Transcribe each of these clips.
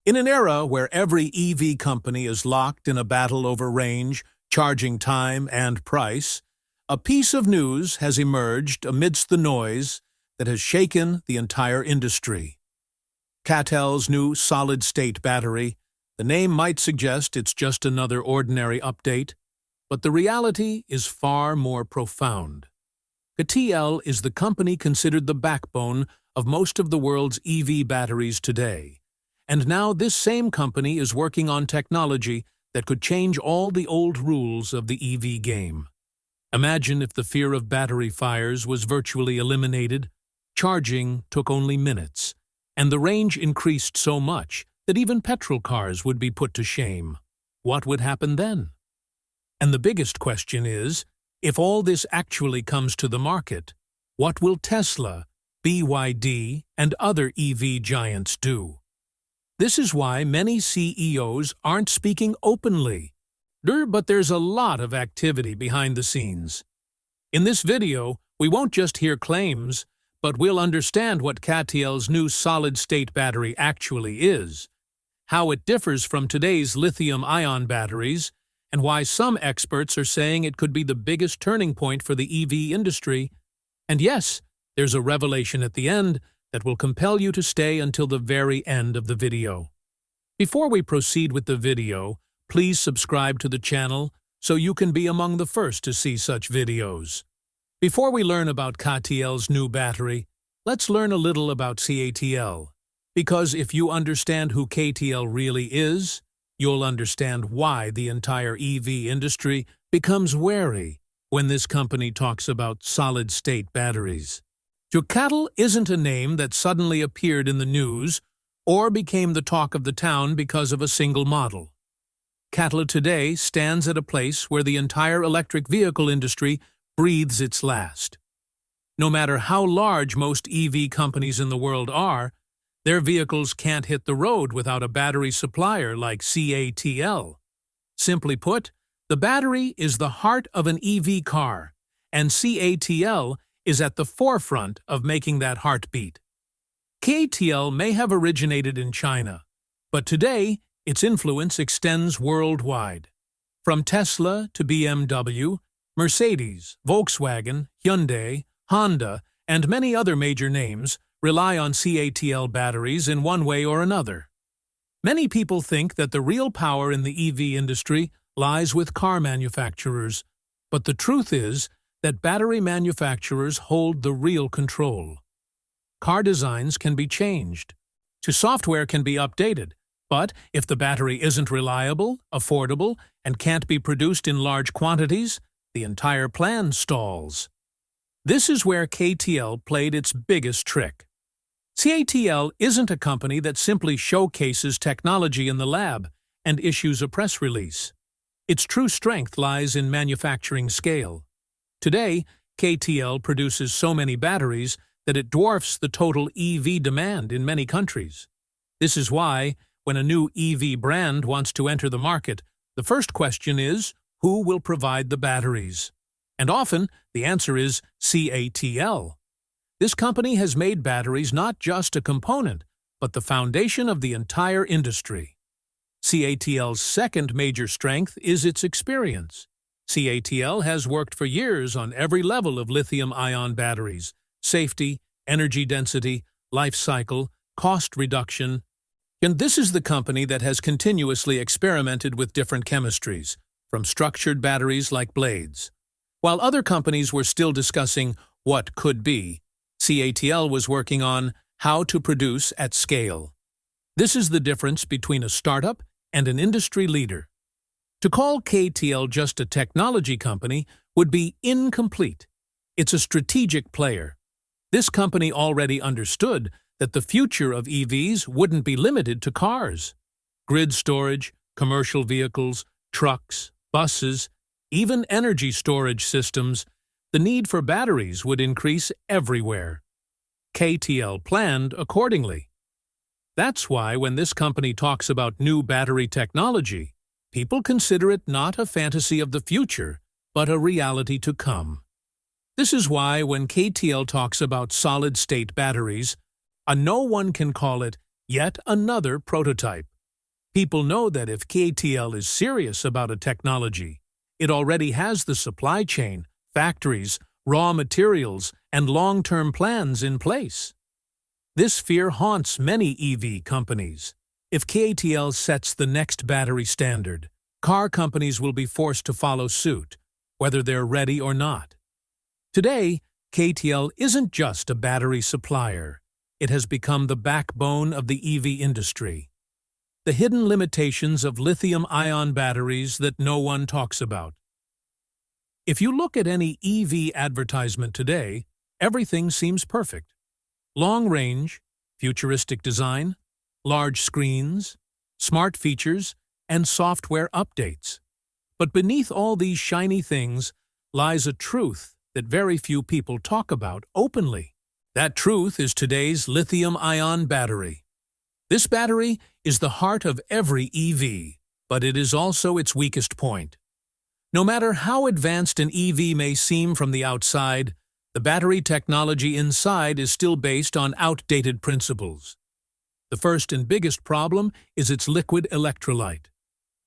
In an era where every EV company is locked in a battle over range, charging time, and price, a piece of news has emerged amidst the noise that has shaken the entire industry. CATL's new solid-state battery. The name might suggest it's just another ordinary update, but the reality is far more profound. CATL is the company considered the backbone of most of the world's EV batteries today. And now this same company is working on technology that could change all the old rules of the EV game. Imagine if the fear of battery fires was virtually eliminated, charging took only minutes, and the range increased so much that even petrol cars would be put to shame. What would happen then? And the biggest question is, if all this actually comes to the market, what will Tesla, BYD, and other EV giants do? This is why many CEOs aren't speaking openly. But there's a lot of activity behind the scenes. In this video, we won't just hear claims, but we'll understand what CATL's new solid-state battery actually is, how it differs from today's lithium-ion batteries, and why some experts are saying it could be the biggest turning point for the EV industry. And yes, there's a revelation at the end that will compel you to stay until the very end of the video. Before we proceed with the video, please subscribe to the channel so you can be among the first to see such videos. Before we learn about CATL's new battery, let's learn a little about CATL. Because if you understand who CATL really is, you'll understand why the entire EV industry becomes wary when this company talks about solid-state batteries. CATL isn't a name that suddenly appeared in the news or became the talk of the town because of a single model. CATL today stands at a place where the entire electric vehicle industry breathes its last. No matter how large most EV companies in the world are, their vehicles can't hit the road without a battery supplier like CATL. Simply put, the battery is the heart of an EV car, and CATL is at the forefront of making that heartbeat. CATL may have originated in China, but today its influence extends worldwide. From Tesla to BMW, Mercedes, Volkswagen, Hyundai, Honda, and many other major names rely on CATL batteries in one way or another. Many people think that the real power in the EV industry lies with car manufacturers, but the truth is that battery manufacturers hold the real control. Car designs can be changed. Software can be updated, but if the battery isn't reliable, affordable, and can't be produced in large quantities, the entire plan stalls. This is where CATL played its biggest trick. CATL isn't a company that simply showcases technology in the lab and issues a press release. Its true strength lies in manufacturing scale. Today, CATL produces so many batteries that it dwarfs the total EV demand in many countries. This is why, when a new EV brand wants to enter the market, the first question is, who will provide the batteries? And often, the answer is CATL. This company has made batteries not just a component, but the foundation of the entire industry. CATL's second major strength is its experience. CATL has worked for years on every level of lithium-ion batteries: safety, energy density, life cycle, cost reduction. And this is the company that has continuously experimented with different chemistries, from structured batteries like blades. While other companies were still discussing what could be, CATL was working on how to produce at scale. This is the difference between a startup and an industry leader. To call CATL just a technology company would be incomplete. It's a strategic player. This company already understood that the future of EVs wouldn't be limited to cars. Grid storage, commercial vehicles, trucks, buses, even energy storage systems, the need for batteries would increase everywhere. CATL planned accordingly. That's why when this company talks about new battery technology, people consider it not a fantasy of the future, but a reality to come. This is why when CATL talks about solid-state batteries, no one can call it yet another prototype. People know that if CATL is serious about a technology, it already has the supply chain, factories, raw materials, and long-term plans in place. This fear haunts many EV companies. If CATL sets the next battery standard, car companies will be forced to follow suit, whether they're ready or not. Today, CATL isn't just a battery supplier. It has become the backbone of the EV industry. The hidden limitations of lithium-ion batteries that no one talks about. If you look at any EV advertisement today, everything seems perfect. Long range, futuristic design, large screens, smart features, and software updates. But beneath all these shiny things lies a truth that very few people talk about openly. That truth is today's lithium-ion battery. This battery is the heart of every EV, but it is also its weakest point. No matter how advanced an EV may seem from the outside, the battery technology inside is still based on outdated principles. The first and biggest problem is its liquid electrolyte.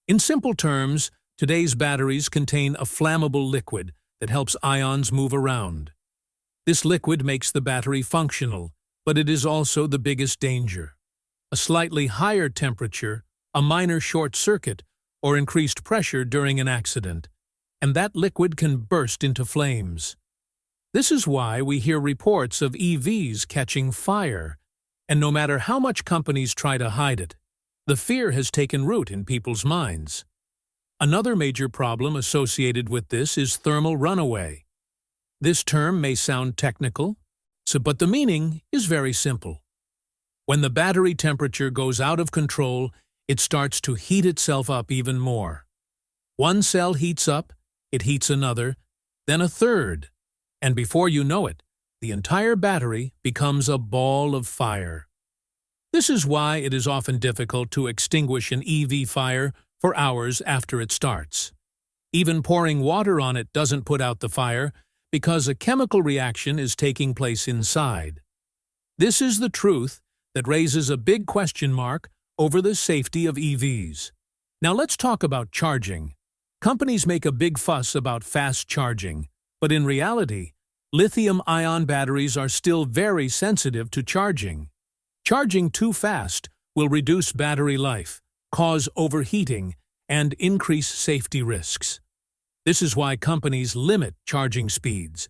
In simple terms, today's batteries contain a flammable liquid that helps ions move around. This liquid makes the battery functional, but it is also the biggest danger. A slightly higher temperature, a minor short circuit, or increased pressure during an accident, and that liquid can burst into flames. This is why we hear reports of EVs catching fire, and no matter how much companies try to hide it, the fear has taken root in people's minds. Another major problem associated with this is thermal runaway. This term may sound technical, but the meaning is very simple. When the battery temperature goes out of control, it starts to heat itself up even more. One cell heats up, it heats another, then a third, and before you know it, the entire battery becomes a ball of fire. This is why it is often difficult to extinguish an EV fire for hours after it starts. Even pouring water on it doesn't put out the fire because a chemical reaction is taking place inside. This is the truth that raises a big question mark over the safety of EVs. Now let's talk about charging. Companies make a big fuss about fast charging, but in reality, lithium-ion batteries are still very sensitive to charging. Charging too fast will reduce battery life, cause overheating, and increase safety risks. This is why companies limit charging speeds.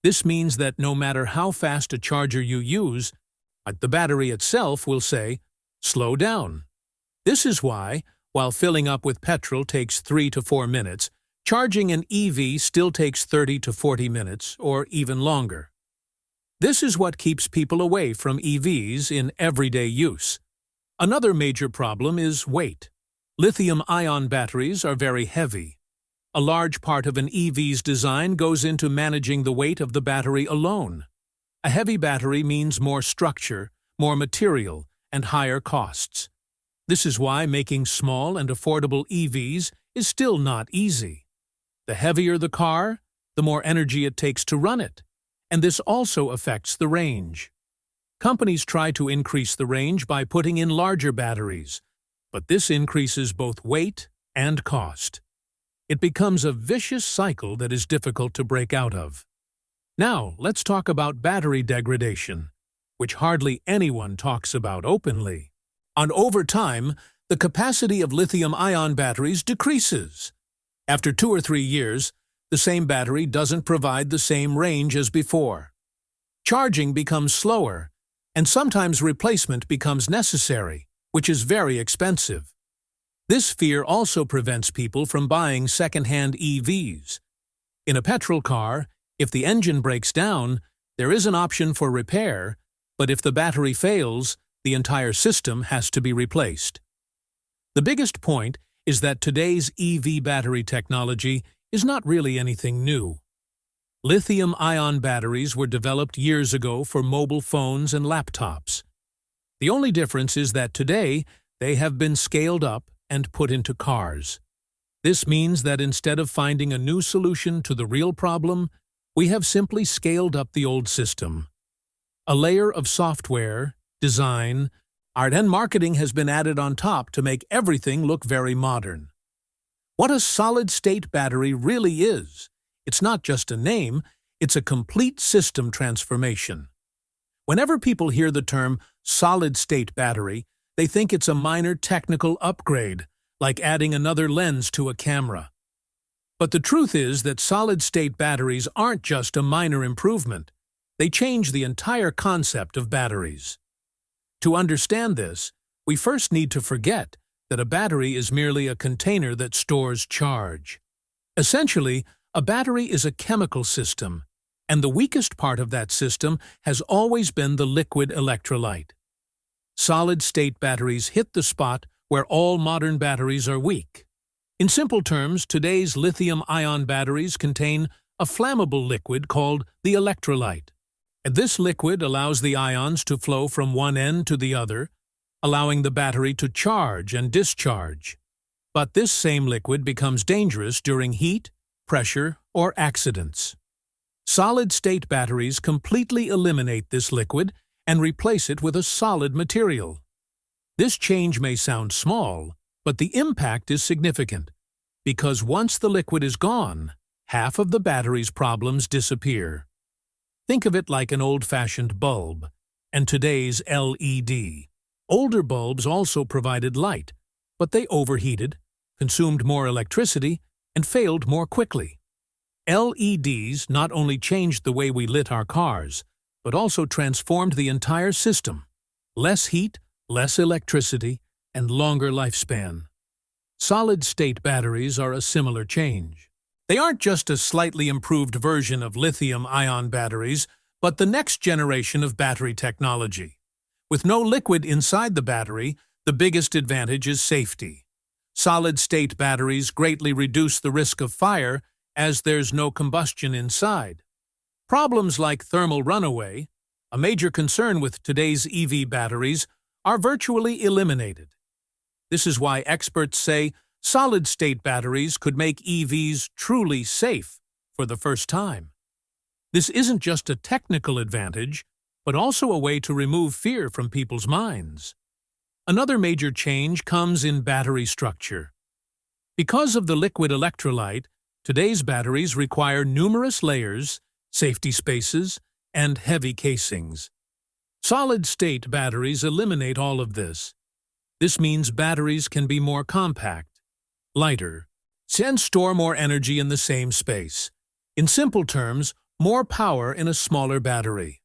This means that no matter how fast a charger you use, the battery itself will say, "Slow down." This is why, while filling up with petrol takes 3 to 4 minutes, charging an EV still takes 30 to 40 minutes or even longer. This is what keeps people away from EVs in everyday use. Another major problem is weight. Lithium-ion batteries are very heavy. A large part of an EV's design goes into managing the weight of the battery alone. A heavy battery means more structure, more material, and higher costs. This is why making small and affordable EVs is still not easy. The heavier the car, the more energy it takes to run it, and this also affects the range. Companies try to increase the range by putting in larger batteries, but this increases both weight and cost. It becomes a vicious cycle that is difficult to break out of. Now, let's talk about battery degradation, which hardly anyone talks about openly. Over time, the capacity of lithium-ion batteries decreases. After 2 or 3 years, the same battery doesn't provide the same range as before. Charging becomes slower, and sometimes replacement becomes necessary, which is very expensive. This fear also prevents people from buying second-hand EVs. In a petrol car, if the engine breaks down, there is an option for repair, but if the battery fails, the entire system has to be replaced. The biggest point is that today's EV battery technology is not really anything new. Lithium-ion batteries were developed years ago for mobile phones and laptops. The only difference is that today they have been scaled up and put into cars. This means that instead of finding a new solution to the real problem, we have simply scaled up the old system. A layer of software, design, Art and marketing has been added on top to make everything look very modern. What a solid-state battery really is, it's not just a name, it's a complete system transformation. Whenever people hear the term solid-state battery, they think it's a minor technical upgrade, like adding another lens to a camera. But the truth is that solid-state batteries aren't just a minor improvement. They change the entire concept of batteries. To understand this, we first need to forget that a battery is merely a container that stores charge. Essentially, a battery is a chemical system, and the weakest part of that system has always been the liquid electrolyte. Solid-state batteries hit the spot where all modern batteries are weak. In simple terms, today's lithium-ion batteries contain a flammable liquid called the electrolyte. And this liquid allows the ions to flow from one end to the other, allowing the battery to charge and discharge. But this same liquid becomes dangerous during heat, pressure, or accidents. Solid-state batteries completely eliminate this liquid and replace it with a solid material. This change may sound small, but the impact is significant, because once the liquid is gone, half of the battery's problems disappear. Think of it like an old-fashioned bulb, and today's LED. Older bulbs also provided light, but they overheated, consumed more electricity, and failed more quickly. LEDs not only changed the way we lit our cars, but also transformed the entire system. Less heat, less electricity, and longer lifespan. Solid-state batteries are a similar change. They aren't just a slightly improved version of lithium-ion batteries, but the next generation of battery technology. With no liquid inside the battery, the biggest advantage is safety. Solid-state batteries greatly reduce the risk of fire as there's no combustion inside. Problems like thermal runaway, a major concern with today's EV batteries, are virtually eliminated. This is why experts say solid-state batteries could make EVs truly safe for the first time. This isn't just a technical advantage, but also a way to remove fear from people's minds. Another major change comes in battery structure. Because of the liquid electrolyte, today's batteries require numerous layers, safety spaces, and heavy casings. Solid-state batteries eliminate all of this. This means batteries can be more compact, lighter, and store more energy in the same space. In simple terms, more power in a smaller battery.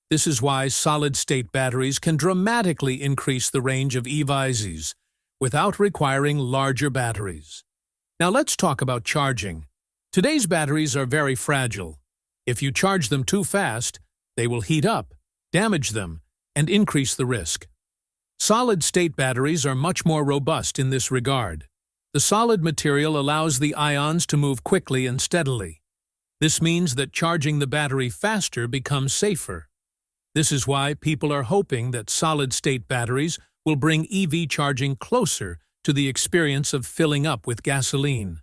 This is why solid-state batteries can dramatically increase the range of EVs without requiring larger batteries. Now let's talk about charging. Today's batteries are very fragile. If you charge them too fast, they will heat up, damage them, and increase the risk. Solid-state batteries are much more robust in this regard. The solid material allows the ions to move quickly and steadily. This means that charging the battery faster becomes safer. This is why people are hoping that solid-state batteries will bring EV charging closer to the experience of filling up with gasoline.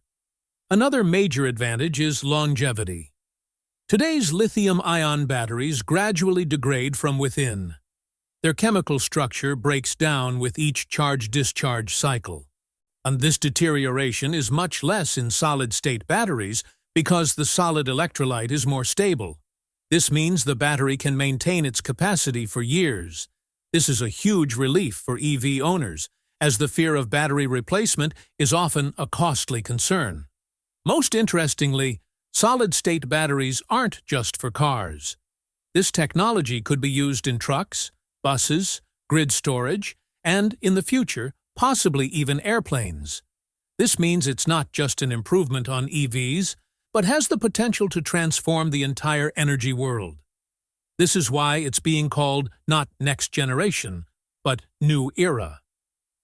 Another major advantage is longevity. Today's lithium-ion batteries gradually degrade from within. Their chemical structure breaks down with each charge-discharge cycle. And this deterioration is much less in solid-state batteries because the solid electrolyte is more stable. This means the battery can maintain its capacity for years. This is a huge relief for EV owners, as the fear of battery replacement is often a costly concern. Most interestingly, solid-state batteries aren't just for cars. This technology could be used in trucks, buses, grid storage, and, in the future, possibly even airplanes. This means it's not just an improvement on EVs, but has the potential to transform the entire energy world. This is why it's being called not next generation, but new era.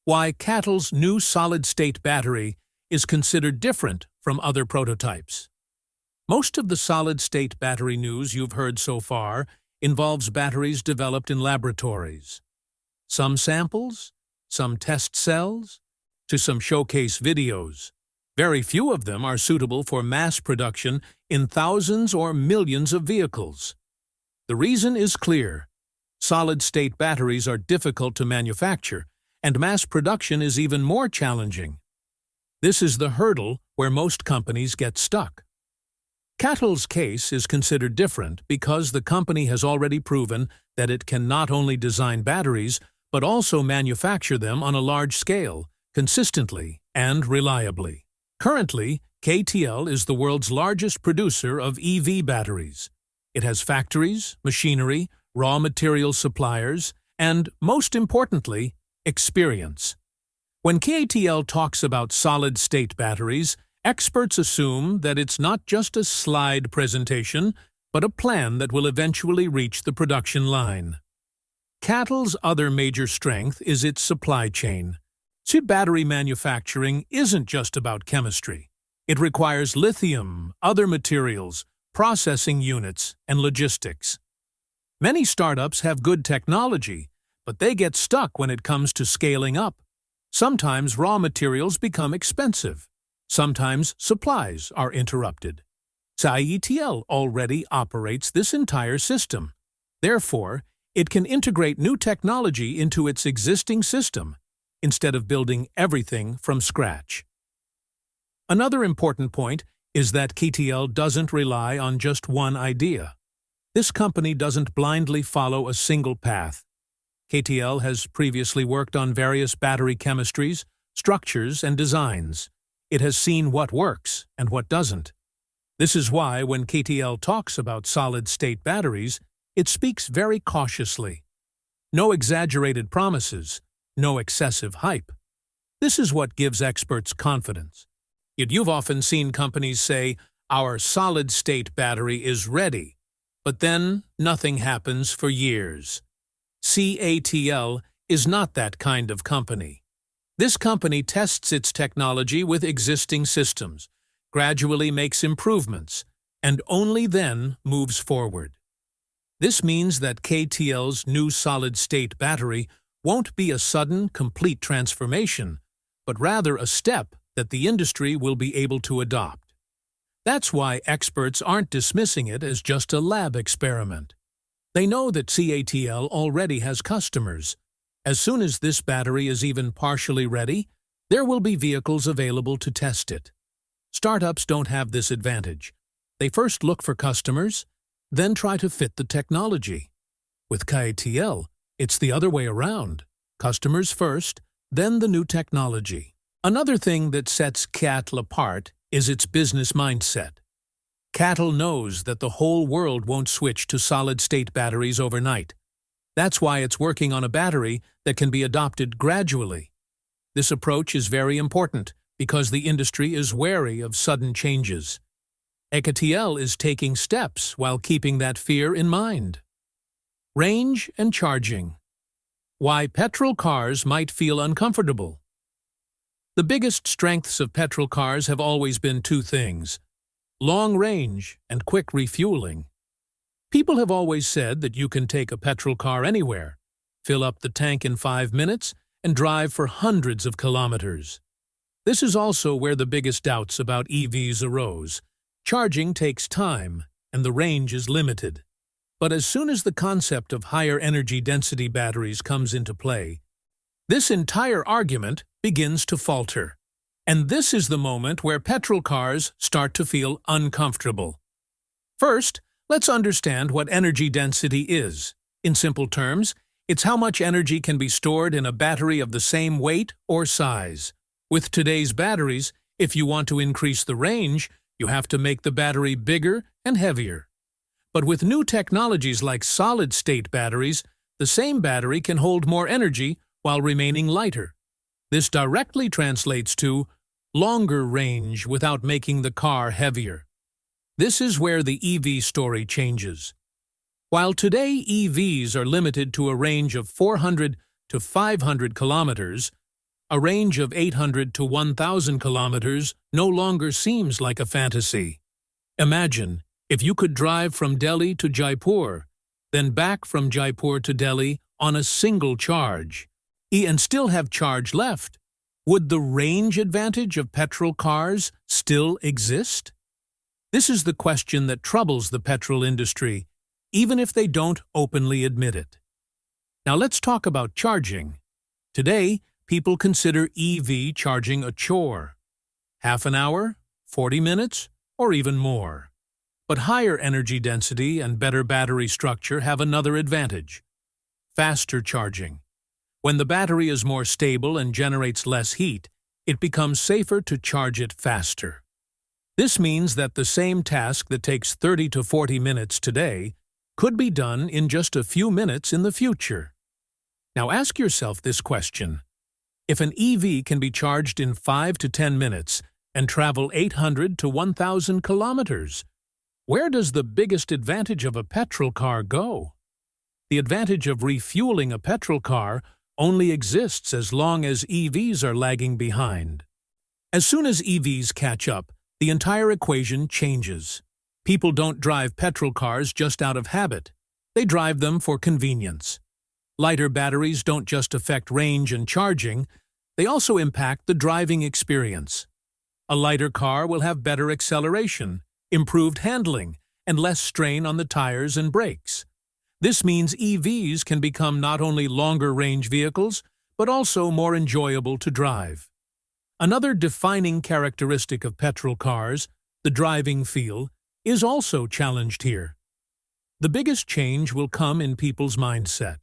Why CATL's new solid-state battery is considered different from other prototypes. Most of the solid-state battery news you've heard so far involves batteries developed in laboratories. Some samples, some test cells, to some showcase videos. Very few of them are suitable for mass production in thousands or millions of vehicles. The reason is clear. solid-state batteries are difficult to manufacture, and mass production is even more challenging. This is the hurdle where most companies get stuck. CATL's case is considered different because the company has already proven that it can not only design batteries, but also manufacture them on a large scale, consistently and reliably. Currently, CATL is the world's largest producer of EV batteries. It has factories, machinery, raw material suppliers, and, most importantly, experience. When CATL talks about solid-state batteries, experts assume that it's not just a slide presentation, but a plan that will eventually reach the production line. CATL's other major strength is its supply chain. Chip battery manufacturing isn't just about chemistry. It requires lithium, other materials, processing units, and logistics. Many startups have good technology, but they get stuck when it comes to scaling up. Sometimes raw materials become expensive. Sometimes supplies are interrupted. CATL already operates this entire system. Therefore, it can integrate new technology into its existing system instead of building everything from scratch. Another important point is that CATL doesn't rely on just one idea. This company doesn't blindly follow a single path. CATL has previously worked on various battery chemistries, structures, and designs. It has seen what works and what doesn't. This is why when CATL talks about solid-state batteries, it speaks very cautiously. No exaggerated promises, no excessive hype. This is what gives experts confidence. Yet you've often seen companies say, "Our solid-state battery is ready," but then nothing happens for years. CATL is not that kind of company. This company tests its technology with existing systems, gradually makes improvements, and only then moves forward. This means that CATL's new solid-state battery won't be a sudden, complete transformation, but rather a step that the industry will be able to adopt. That's why experts aren't dismissing it as just a lab experiment. They know that CATL already has customers. As soon as this battery is even partially ready, there will be vehicles available to test it. Startups don't have this advantage. They first look for customers, then try to fit the technology. With CATL, it's the other way around. Customers first, then the new technology. Another thing that sets CATL apart is its business mindset. CATL knows that the whole world won't switch to solid-state batteries overnight. That's why it's working on a battery that can be adopted gradually. This approach is very important because the industry is wary of sudden changes. CATL is taking steps while keeping that fear in mind. Range and charging. Why petrol cars might feel uncomfortable. The biggest strengths of petrol cars have always been two things: long range and quick refueling. People have always said that you can take a petrol car anywhere, fill up the tank in 5 minutes, and drive for hundreds of kilometers. This is also where the biggest doubts about EVs arose. Charging takes time, and the range is limited. But as soon as the concept of higher energy density batteries comes into play, this entire argument begins to falter. And this is the moment where petrol cars start to feel uncomfortable. First, let's understand what energy density is. In simple terms, it's how much energy can be stored in a battery of the same weight or size. With today's batteries, if you want to increase the range, you have to make the battery bigger and heavier. But with new technologies like solid-state batteries, the same battery can hold more energy while remaining lighter. This directly translates to longer range without making the car heavier. This is where the EV story changes. While today EVs are limited to a range of 400 to 500 kilometers, a range of 800 to 1,000 kilometers no longer seems like a fantasy. Imagine if you could drive from Delhi to Jaipur, then back from Jaipur to Delhi on a single charge, and still have charge left. Would the range advantage of petrol cars still exist? This is the question that troubles the petrol industry, even if they don't openly admit it. Now let's talk about charging. Today, people consider EV charging a chore. Half an hour, 40 minutes, or even more. But higher energy density and better battery structure have another advantage: faster charging. When the battery is more stable and generates less heat, it becomes safer to charge it faster. This means that the same task that takes 30 to 40 minutes today could be done in just a few minutes in the future. Now ask yourself this question: if an EV can be charged in 5 to 10 minutes and travel 800 to 1,000 kilometers, where does the biggest advantage of a petrol car go? The advantage of refueling a petrol car only exists as long as EVs are lagging behind. As soon as EVs catch up, the entire equation changes. People don't drive petrol cars just out of habit. They drive them for convenience. Lighter batteries don't just affect range and charging, they also impact the driving experience. A lighter car will have better acceleration, improved handling, and less strain on the tires and brakes. This means EVs can become not only longer-range vehicles, but also more enjoyable to drive. Another defining characteristic of petrol cars, the driving feel, is also challenged here. The biggest change will come in people's mindset.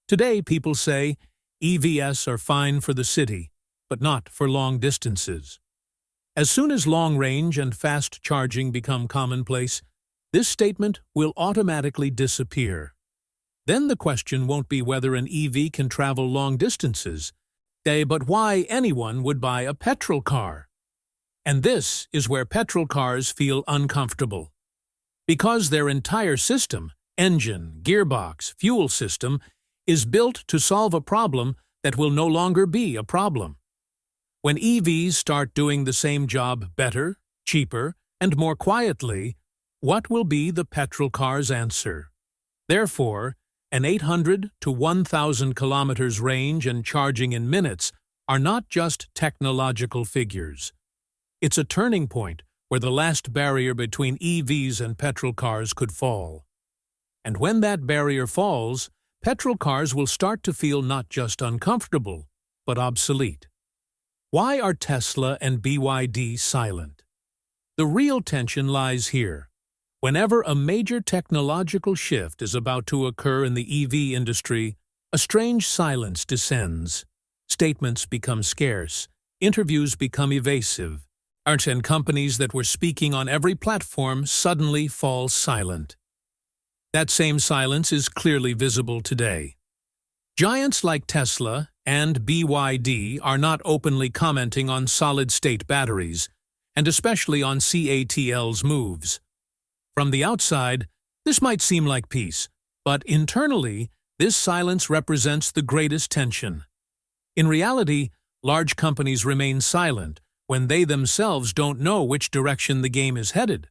Today, people say EVs are fine for the city, but not for long distances. As soon as long-range and fast charging become commonplace, this statement will automatically disappear. Then the question won't be whether an EV can travel long distances, but why anyone would buy a petrol car. And this is where petrol cars feel uncomfortable. Because their entire system, engine, gearbox, fuel system, is built to solve a problem that will no longer be a problem. When EVs start doing the same job better, cheaper, and more quietly, what will be the petrol car's answer? Therefore, an 800 to 1,000 kilometers range and charging in minutes are not just technological figures. It's a turning point where the last barrier between EVs and petrol cars could fall. And when that barrier falls, petrol cars will start to feel not just uncomfortable, but obsolete. Why are Tesla and BYD silent? The real tension lies here. Whenever a major technological shift is about to occur in the EV industry, a strange silence descends. Statements become scarce, interviews become evasive, and companies that were speaking on every platform suddenly fall silent. That same silence is clearly visible today. Giants like Tesla and BYD are not openly commenting on solid-state batteries, and especially on CATL's moves. From the outside, this might seem like peace, but internally, this silence represents the greatest tension. In reality, large companies remain silent when they themselves don't know which direction the game is headed.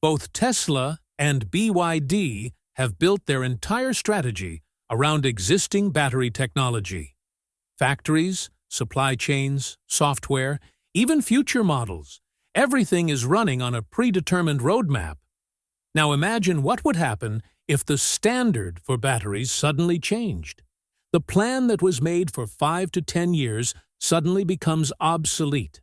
Both Tesla and BYD have built their entire strategy around existing battery technology. Factories, supply chains, software, even future models, everything is running on a predetermined roadmap. Now imagine what would happen if the standard for batteries suddenly changed. The plan that was made for 5 to 10 years suddenly becomes obsolete.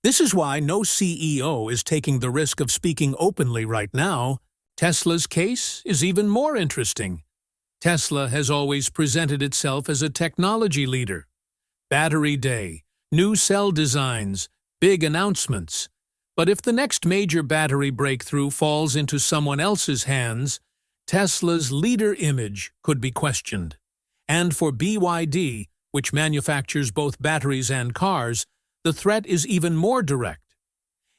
This is why no CEO is taking the risk of speaking openly right now. Tesla's case is even more interesting. Tesla has always presented itself as a technology leader. Battery Day, new cell designs, big announcements. But if the next major battery breakthrough falls into someone else's hands, Tesla's leader image could be questioned. And for BYD, which manufactures both batteries and cars, the threat is even more direct.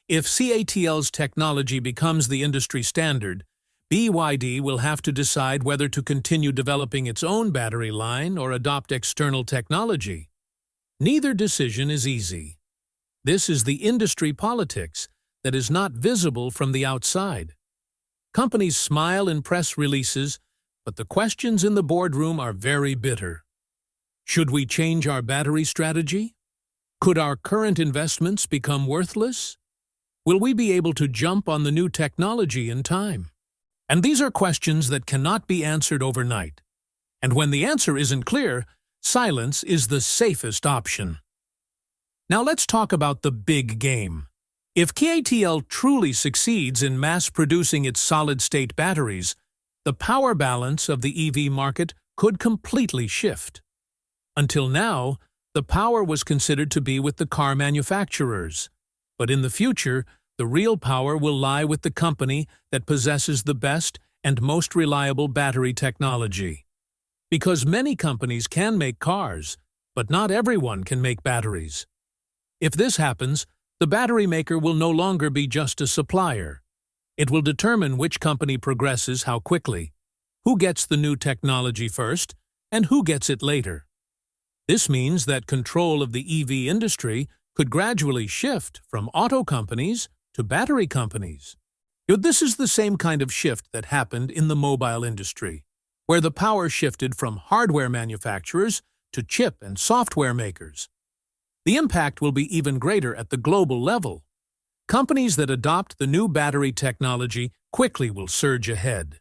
If CATL's technology becomes the industry standard, BYD will have to decide whether to continue developing its own battery line or adopt external technology. Neither decision is easy. This is the industry politics that is not visible from the outside. Companies smile in press releases, but the questions in the boardroom are very bitter. Should we change our battery strategy? Could our current investments become worthless? Will we be able to jump on the new technology in time? And these are questions that cannot be answered overnight. And when the answer isn't clear, silence is the safest option. Now let's talk about the big game. If CATL truly succeeds in mass-producing its solid-state batteries, the power balance of the EV market could completely shift. Until now, the power was considered to be with the car manufacturers. But in the future, the real power will lie with the company that possesses the best and most reliable battery technology. Because many companies can make cars, but not everyone can make batteries. If this happens, the battery maker will no longer be just a supplier. It will determine which company progresses how quickly, who gets the new technology first, and who gets it later. This means that control of the EV industry could gradually shift from auto companies to battery companies. This is the same kind of shift that happened in the mobile industry, where the power shifted from hardware manufacturers to chip and software makers. The impact will be even greater at the global level. Companies that adopt the new battery technology quickly will surge ahead.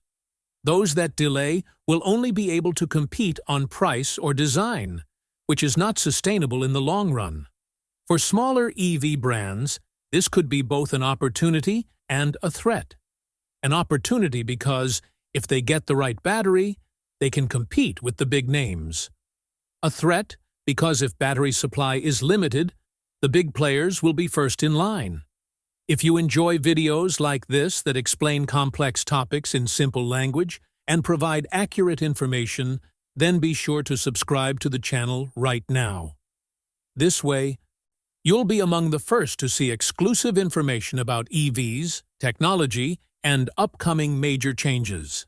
Those that delay will only be able to compete on price or design, which is not sustainable in the long run. For smaller EV brands, this could be both an opportunity and a threat. An opportunity because, if they get the right battery, they can compete with the big names. A threat because if battery supply is limited, the big players will be first in line. If you enjoy videos like this that explain complex topics in simple language and provide accurate information, then be sure to subscribe to the channel right now. This way, you'll be among the first to see exclusive information about EVs, technology, and upcoming major changes.